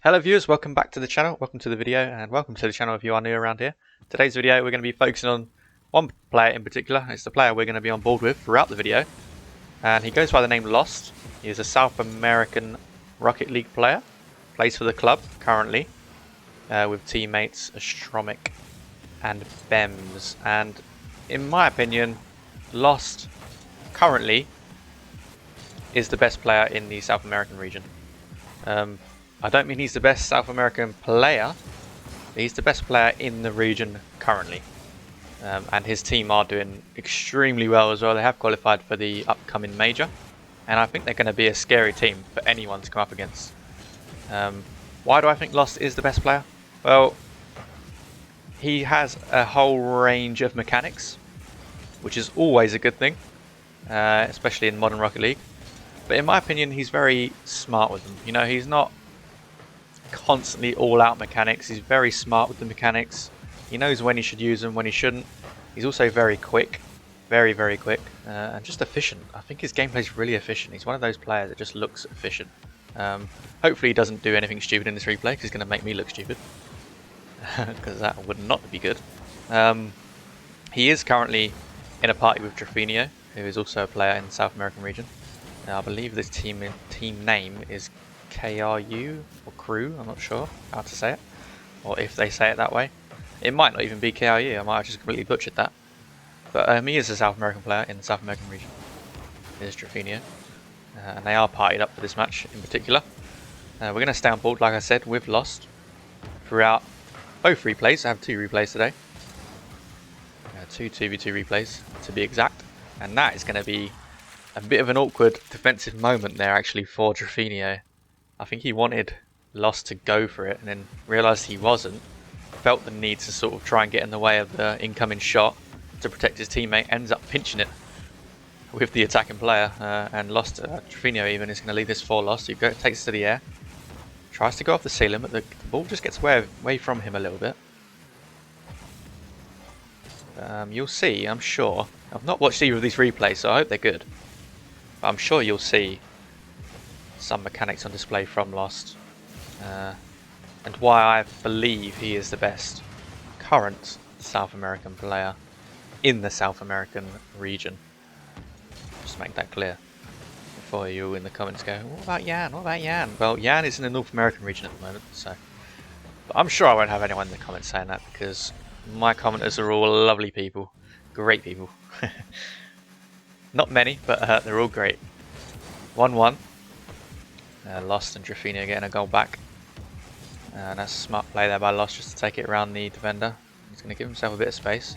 Hello viewers, welcome back to the channel, welcome to the video, and welcome to the channel if you are new around here. Today's video we're going to be focusing on one player in particular. It's the player we're going to be on board with throughout the video, and he goes by the name Lostt. He is a South American Rocket League player, plays for the club currently, with teammates Astromic and Bems, and in my opinion, Lostt currently is the best player in the South American region. I don't mean he's the best South American player, but he's the best player in the region currently. And his team are doing extremely well as well. They have qualified for the upcoming major, and I think they're going to be a scary team for anyone to come up against. Why do I think Lostt is the best player? Well, he has a whole range of mechanics, which is always a good thing, especially in modern Rocket League. But in my opinion, he's very smart with them. You know, he's not constantly all-out mechanics. He's very smart with the mechanics. He knows when he should use them, when he shouldn't. He's also very quick, very quick, and just efficient. I think his gameplay is really efficient. He's one of those players that just looks efficient. Hopefully he doesn't do anything stupid in this replay, because he's going to make me look stupid, because that would not be good. He is currently in a party with Drafinio, who is also a player in the South American region. Now, I believe this team name is KRU or Crew. I'm not sure how to say it, or if they say it that way. It might not even be KRU. I might have just completely butchered that. But he is a South American player in the South American region. There's Drafinio, and they are partied up for this match in particular. We're going to stay on board, like I said, with Lostt throughout both replays. I have 2 replays today, 2 2v2 replays to be exact, and that is going to be a bit of an awkward defensive moment there actually for Drafinio. I think he wanted Lostt to go for it and then realised he wasn't. Felt the need to sort of try and get in the way of the incoming shot to protect his teammate. Ends up pinching it with the attacking player, and Drafinio even is going to leave this for Lostt. He takes it to the air, tries to go off the ceiling, but the ball just gets away from him a little bit. You'll see, I'm sure. I've not watched either of these replays, so I hope they're good. But I'm sure you'll see some mechanics on display from Lostt, and why I believe he is the best current South American player in the South American region. Just make that clear before you in the comments go, what about Jan? What about Jan? Well, Jan is in the North American region at the moment, so. But I'm sure I won't have anyone in the comments saying that, because my commenters are all lovely people, great people. Not many, but they're all great. 1-1. Lostt and Drafinio getting a goal back. And that's a smart play there by Lostt just to take it around the defender. He's going to give himself a bit of space.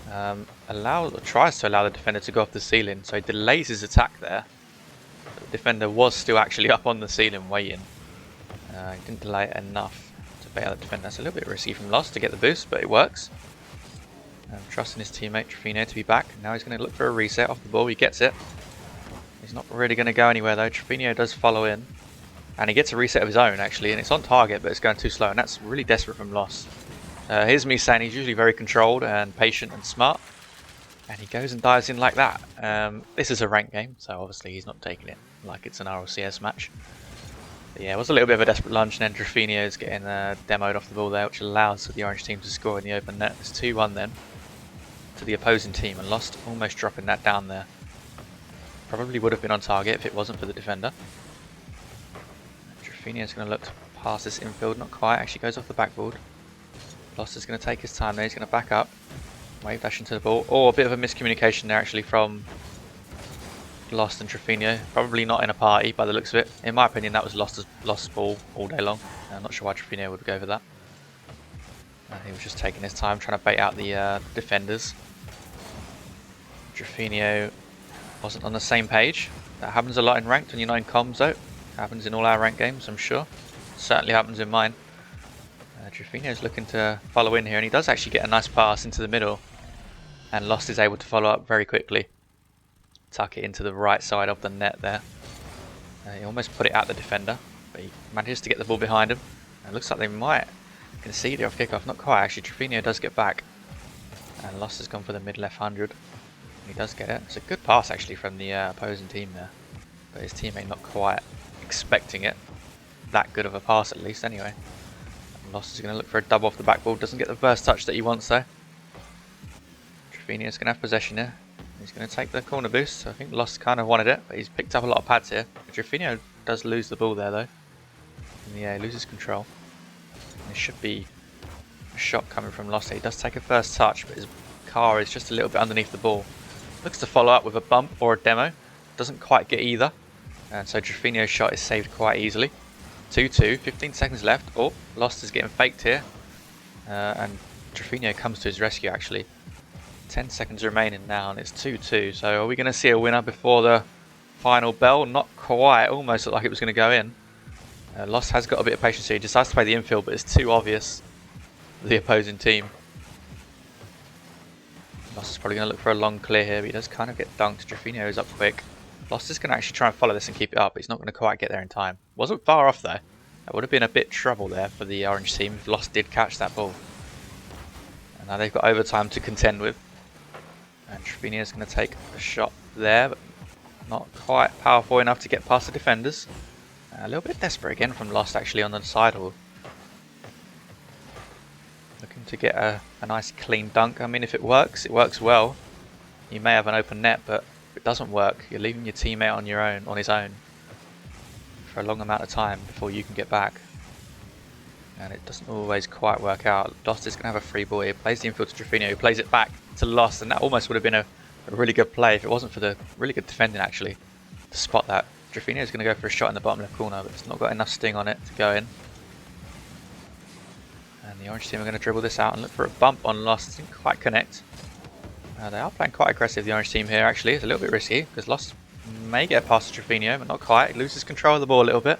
Tries to allow the defender to go off the ceiling, so he delays his attack there. But the defender was still actually up on the ceiling waiting. He didn't delay it enough to bait out the defender. That's a little bit risky from Lostt to get the boost, but it works. Trusting his teammate Drafinio to be back. Now he's going to look for a reset off the ball. He gets it. He's not really going to go anywhere though. Drafinio does follow in, and he gets a reset of his own actually, and it's on target, but it's going too slow, and that's really desperate from Lostt. Here's me saying he's usually very controlled and patient and smart, and he goes and dives in like that. This is a ranked game, so obviously he's not taking it like it's an RLCS match. But yeah, it was a little bit of a desperate lunge, and then Drafinio's getting demoed off the ball there, which allows the orange team to score in the open net. It's 2-1 then to the opposing team, and Lostt almost dropping that down there. Probably would have been on target if it wasn't for the defender. Drafinio's going to look to pass this infield, not quite, actually goes off the backboard. Lostt is going to take his time there, he's going to back up, wave dash into the ball. Oh, a bit of a miscommunication there actually from Lostt and Drafinio. Probably not in a party by the looks of it. In my opinion, that was Lost's ball all day long. I'm not sure why Drafinio would go for that. He was just taking his time trying to bait out the defenders. Drafinio wasn't on the same page. That happens a lot in ranked when you're not in comms though. Happens in all our ranked games, I'm sure. Certainly happens in mine. Drafinio's looking to follow in here, and he does actually get a nice pass into the middle. And Lostt is able to follow up very quickly. Tuck it into the right side of the net there. He almost put it at the defender, but he manages to get the ball behind him. It looks like they might concede it off kickoff. Not quite actually. Drafinio does get back. And Lostt has gone for the mid left 100. He does get it. It's a good pass actually from the opposing team there, but his teammate not quite expecting it. that good of a pass at least anyway. Lostt is going to look for a dub off the backboard. Doesn't get the first touch that he wants though. Triffinio's going to have possession here. He's going to take the corner boost. I think Lostt kind of wanted it, but he's picked up a lot of pads here. Triffinio does lose the ball there though. And yeah, he loses control. There should be a shot coming from Lostt. He does take a first touch, but his car is just a little bit underneath the ball. Looks to follow up with a bump or a demo. Doesn't quite get either. And so Triffinio's shot is saved quite easily. 2-2, 15 seconds left. Oh, Lostt is getting faked here. And Triffinio comes to his rescue actually. 10 seconds remaining now and it's 2-2. So are we going to see a winner before the final bell? Not quite. Almost looked like it was going to go in. Lostt has got a bit of patience here. He decides to play the infield, but it's too obvious for the opposing team. Lostt is probably going to look for a long clear here, but he does kind of get dunked. Triffinio is up quick. Lostt is going to actually try and follow this and keep it up, but he's not going to quite get there in time. Wasn't far off though. That would have been a bit trouble there for the orange team if Lostt did catch that ball. And now they've got overtime to contend with. And Triffinio is going to take a shot there, but not quite powerful enough to get past the defenders. A little bit desperate again from Lostt actually on the sidewall. Looking to get a nice clean dunk. I mean, if it works well. You may have an open net, but if it doesn't work, you're leaving your teammate on his own for a long amount of time before you can get back. And it doesn't always quite work out. Lostt is going to have a free ball here. Plays the infield to Triffinio, who plays it back to Lostt, and that almost would have been a really good play if it wasn't for the really good defending actually to spot that. Triffinio is going to go for a shot in the bottom left corner, but it's not got enough sting on it to go in. And the orange team are going to dribble this out and look for a bump on Lostt. Didn't quite connect. They are playing quite aggressive, the orange team here actually. It's a little bit risky because Lostt may get past Triffinio, but not quite. He loses control of the ball a little bit.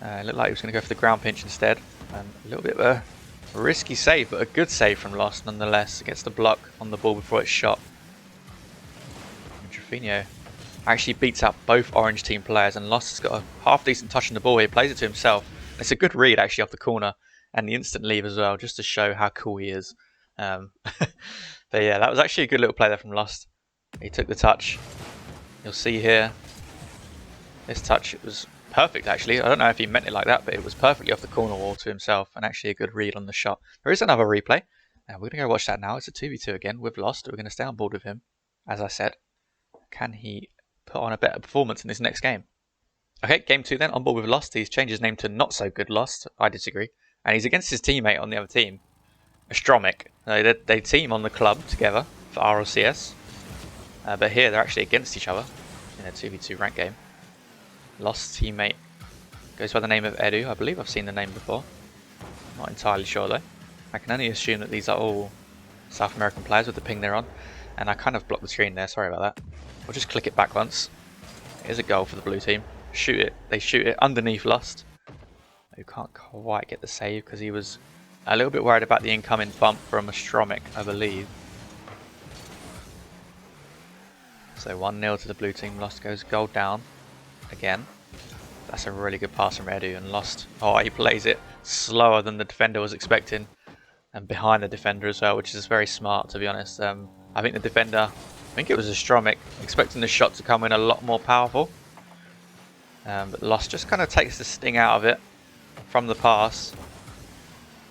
It looked like he was going to go for the ground pinch instead. And a little bit of a risky save, but a good save from Lostt nonetheless. It gets the block on the ball before it's shot. And Triffinio actually beats out both orange team players, and Lostt has got a half decent touch on the ball here. Plays it to himself. It's a good read actually off the corner and the instant leave as well, just to show how cool he is. But yeah, that was actually a good little play there from Lostt. He took the touch. You'll see here, this touch, it was perfect actually. I don't know if he meant it like that, but it was perfectly off the corner wall to himself, and actually a good read on the shot. There is another replay, and we're going to go watch that now. It's a 2v2 again with Lostt. We're going to stay on board with him. As I said, can he put on a better performance in this next game? Okay, game 2 then, on board with Lostt. He's changed his name to Not So Good Lostt. I disagree. And he's against his teammate on the other team, Astromic. They team on the club together for RLCS. But here they're actually against each other in a 2v2 rank game. Lostt's teammate goes by the name of Edu. I believe I've seen the name before. Not entirely sure though. I can only assume that these are all South American players with the ping they're on. And I kind of blocked the screen there, sorry about that. We'll just click it back once. Here's a goal for the blue team. Shoot it. They shoot it underneath Lostt, who can't quite get the save because he was a little bit worried about the incoming bump from Astromic, I believe. So 1-0 to the blue team. Lostt goes goal down again. That's a really good pass from Edu, and Lostt, oh, he plays it slower than the defender was expecting, and behind the defender as well, which is very smart to be honest. I think the defender, I think it was Astromic, expecting the shot to come in a lot more powerful. But Lostt just kind of takes the sting out of it from the pass,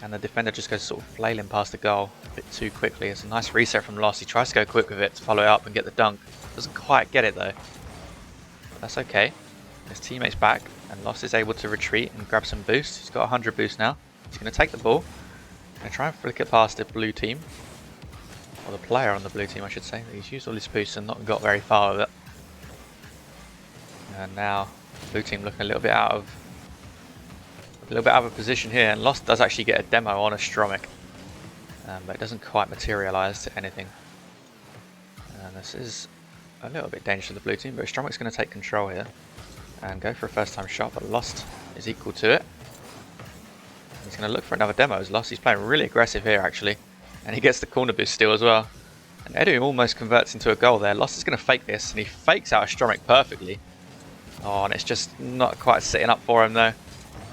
and the defender just goes sort of flailing past the goal a bit too quickly. It's a nice reset from Lostt. He tries to go quick with it to follow it up and get the dunk. Doesn't quite get it though. But that's okay. His teammate's back, and Lostt is able to retreat and grab some boost. He's got 100 boost now. He's going to take the ball. Going to try and flick it past the blue team. Or the player on the blue team, I should say. He's used all his boost and not got very far with it. And now, blue team looking a little bit out of position here, and Lostt does actually get a demo on Astromic, but it doesn't quite materialise to anything. And this is a little bit dangerous for the blue team, but Astromic's going to take control here and go for a first time shot, but Lostt is equal to it. He's going to look for another demo as Lostt. He's playing really aggressive here actually, and he gets the corner boost steal as well. And Edu almost converts into a goal there. Lostt is going to fake this, and he fakes out Astromic perfectly. Oh, and it's just not quite sitting up for him though.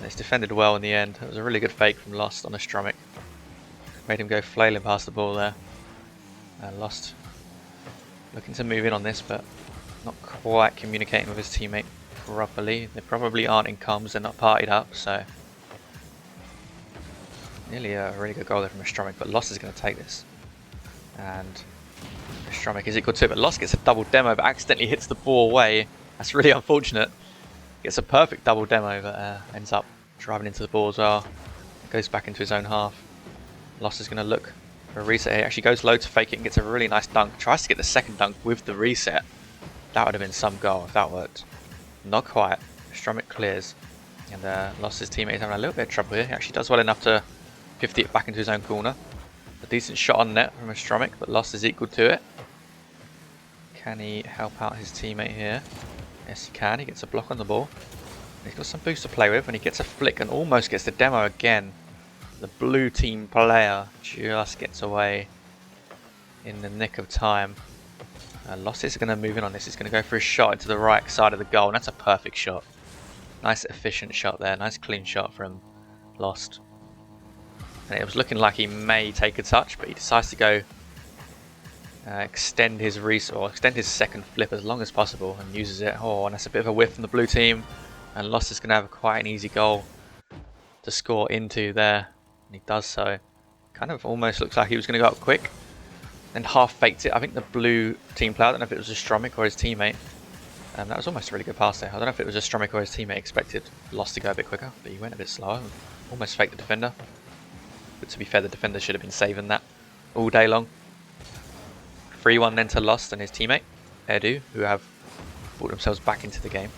It's defended well in the end. It was a really good fake from Lostt on Astromic. Made him go flailing past the ball there. And Lostt looking to move in on this, but not quite communicating with his teammate. properly. They probably aren't in comms, they're not partied up, so nearly a really good goal there from Lostt, but Lostt is going to take this. And Lostt is equal to it, but Lostt gets a double demo but accidentally hits the ball away. That's really unfortunate. Gets a perfect double demo but ends up driving into the ball as well. Goes back into his own half. Lostt is going to look for a reset here. Actually goes low to fake it and gets a really nice dunk. Tries to get the second dunk with the reset. That would have been some goal if that worked. Not quite. Lostt clears. And Lost's teammate is having a little bit of trouble here. He actually does well enough to 50 it back into his own corner. A decent shot on net from Lostt, but Lostt is equal to it. Can he help out his teammate here? Yes, he can. He gets a block on the ball. He's got some boost to play with, and he gets a flick and almost gets the demo again. The blue team player just gets away in the nick of time. Lostt is going to move in on this. He's going to go for a shot into the right side of the goal, and that's a perfect shot. Nice efficient shot there. Nice clean shot from Lostt. And it was looking like he may take a touch, but he decides to go extend his second flip as long as possible and uses it. Oh, and that's a bit of a whiff from the blue team. And Lostt is going to have quite an easy goal to score into there. And he does so. Kind of almost looks like he was going to go up quick. And half faked it. I think the blue team player, I don't know if it was Lostt or his teammate. That was almost a really good pass there. I don't know if it was Lostt or his teammate expected Lostt to go a bit quicker, but he went a bit slower. Almost faked the defender. But to be fair, the defender should have been saving that all day long. 3-1 then to Lostt and his teammate, Edu, who have brought themselves back into the game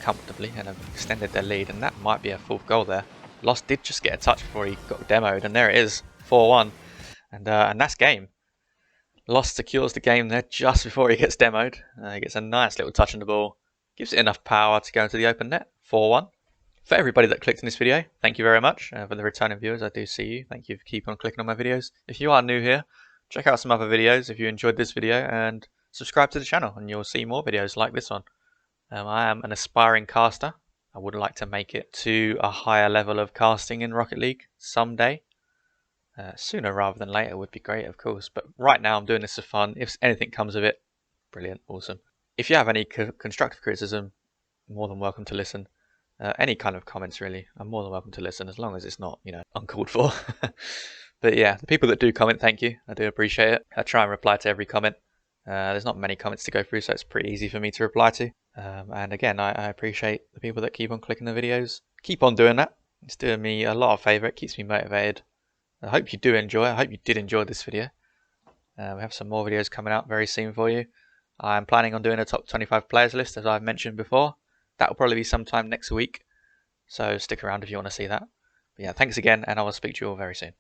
comfortably and have extended their lead, and that might be a fourth goal there. Lostt did just get a touch before he got demoed, and there it is, 4-1, and that's game. Lostt secures the game there just before he gets demoed. He gets a nice little touch on the ball, gives it enough power to go into the open net, 4-1. For everybody that clicked on this video, thank you very much. For the returning viewers, I do see you. Thank you for keeping on clicking on my videos. If you are new here, check out some other videos if you enjoyed this video, and subscribe to the channel and you'll see more videos like this one. I am an aspiring caster. I would like to make it to a higher level of casting in Rocket League someday. Sooner rather than later would be great, of course, but right now I'm doing this for fun. If anything comes of it, brilliant, awesome. If you have any constructive criticism, more than welcome to listen. Any kind of comments really, I'm more than welcome to listen, as long as it's not, uncalled for. But yeah, the people that do comment, thank you. I do appreciate it. I try and reply to every comment. There's not many comments to go through, so it's pretty easy for me to reply to. And again, I appreciate the people that keep on clicking the videos. Keep on doing that. It's doing me a lot of favour. It keeps me motivated. I hope you do enjoy. I hope you did enjoy this video. We have some more videos coming out very soon for you. I'm planning on doing a top 25 players list, as I've mentioned before. That will probably be sometime next week. So stick around if you want to see that. But yeah, thanks again, and I will speak to you all very soon.